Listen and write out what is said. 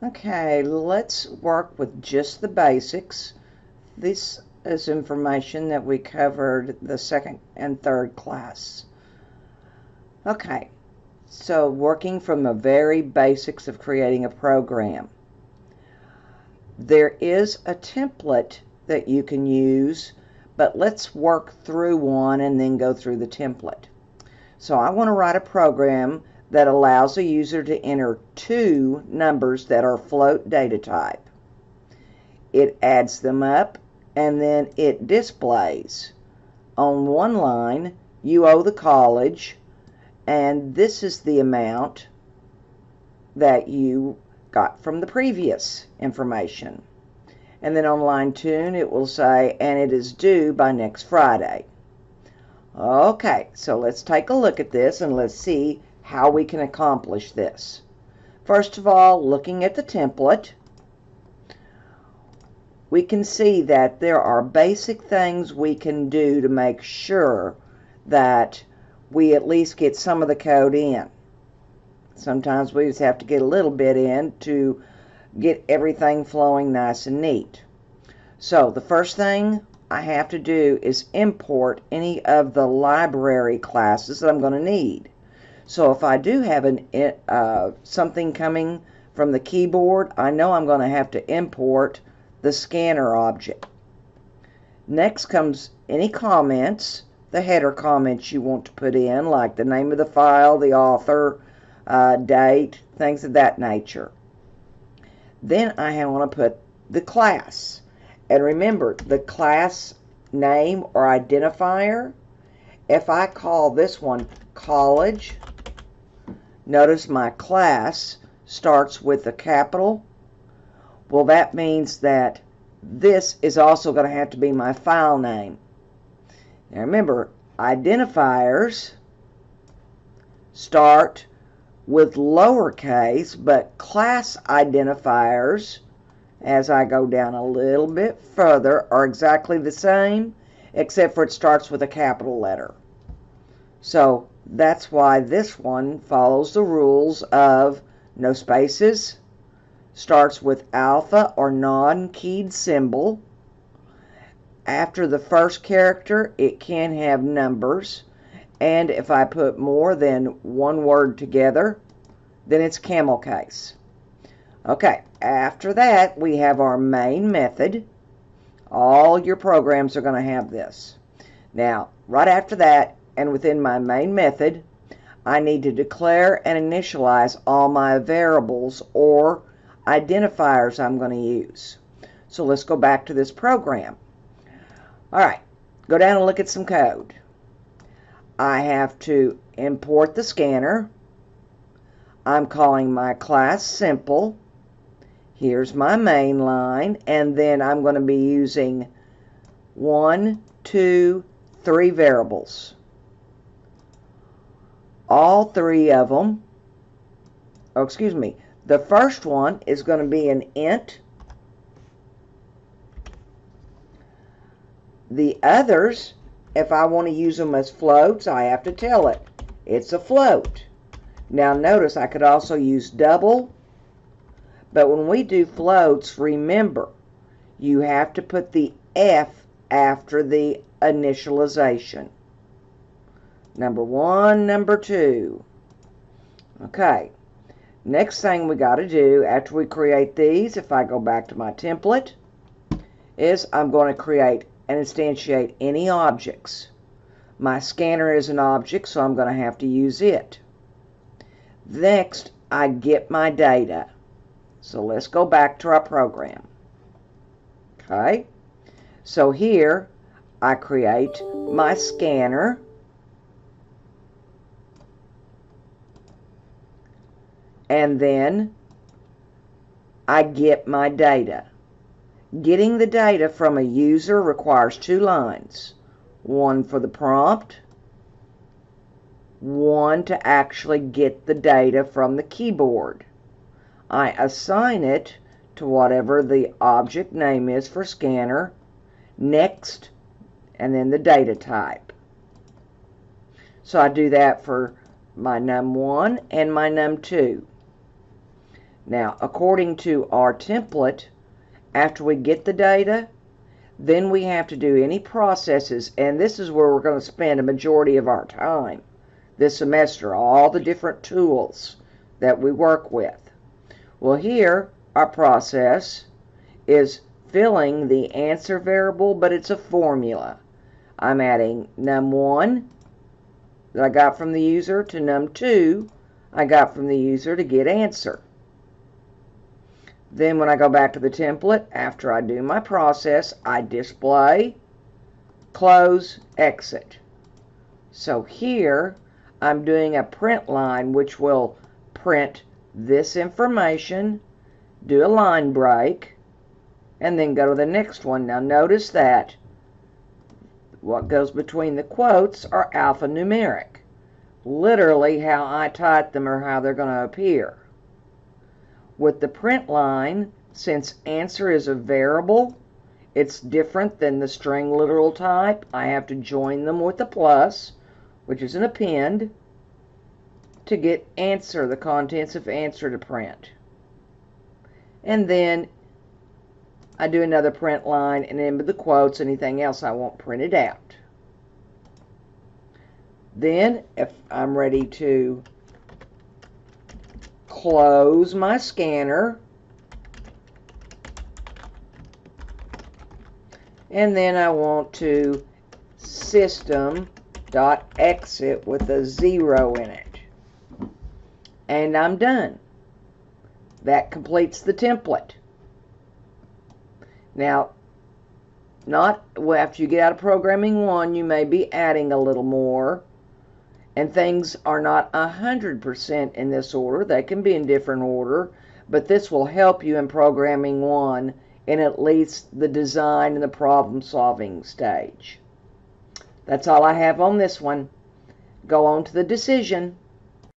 Okay, let's work with just the basics. This is information that we covered the second and third class. Okay, so working from the very basics of creating a program. There is a template that you can use, but let's work through one and then go through the template. So I want to write a program that allows a user to enter two numbers that are float data type. It adds them up and then it displays on one line, you owe the college, and this is the amount that you got from the previous information. And then on line 2 it will say, and it is due by next Friday. Okay, so let's take a look at this and let's see how we can accomplish this. First of all, looking at the template, we can see that there are basic things we can do to make sure that we at least get some of the code in. Sometimes we just have to get a little bit in to get everything flowing nice and neat. So the first thing I have to do is import any of the library classes that I'm going to need. So if I do have something coming from the keyboard, I know I'm going to have to import the scanner object. Next comes any comments, the header comments you want to put in, like the name of the file, the author, date, things of that nature. Then I want to put the class. And remember, the class name or identifier, if I call this one college, notice my class starts with a capital. Well, that means that this is also going to have to be my file name. Now remember, identifiers start with lowercase, but class identifiers, as I go down a little bit further, are exactly the same, except for it starts with a capital letter. So that's why this one follows the rules of no spaces, starts with alpha or non-keyed symbol. After the first character, it can have numbers, and if I put more than one word together, then it's camel case. Okay, after that, we have our main method. All your programs are going to have this. Now, right after that, and within my main method, I need to declare and initialize all my variables or identifiers I'm going to use. So let's go back to this program. Alright, go down and look at some code. I have to import the scanner. I'm calling my class simple. Here's my main line, and then I'm going to be using 1, 2, 3 variables. All three of them, the first one is going to be an int. The others, if I want to use them as floats, I have to tell it it's a float. Now notice I could also use double, but when we do floats, remember, you have to put the F after the initialization. Number 1, number 2. Okay, next thing we got to do after we create these, if I go back to my template, is I'm going to create and instantiate any objects. My scanner is an object, so I'm going to have to use it. Next, I get my data. So let's go back to our program. Okay, so here I create my scanner. And then I get my data. Getting the data from a user requires 2 lines. One for the prompt, one to actually get the data from the keyboard. I assign it to whatever the object name is for scanner, next, and then the data type. So I do that for my num1 and my num2. Now, according to our template, after we get the data, then we have to do any processes, and this is where we're going to spend a majority of our time this semester, all the different tools that we work with. Well, here, our process is filling the answer variable, but it's a formula. I'm adding num1 that I got from the user to num2 I got from the user to get answer. Then when I go back to the template, after I do my process, I display, close, exit. So here, I'm doing a print line which will print this information, do a line break, and then go to the next one. Now notice that what goes between the quotes are alphanumeric. Literally how I type them or how they're going to appear. With the print line, since answer is a variable, it's different than the string literal type. I have to join them with a plus, which is an append, to get answer, the contents of answer to print. And then I do another print line, and then with the quotes, anything else I want printed out. Then, if I'm ready to close my scanner, and then I want to system.exit with a 0 in it. And I'm done. That completes the template. Now, after you get out of programming 1, you may be adding a little more. And things are not 100% in this order. They can be in different order. But this will help you in programming 1 in at least the design and the problem solving stage. That's all I have on this one. Go on to the decision.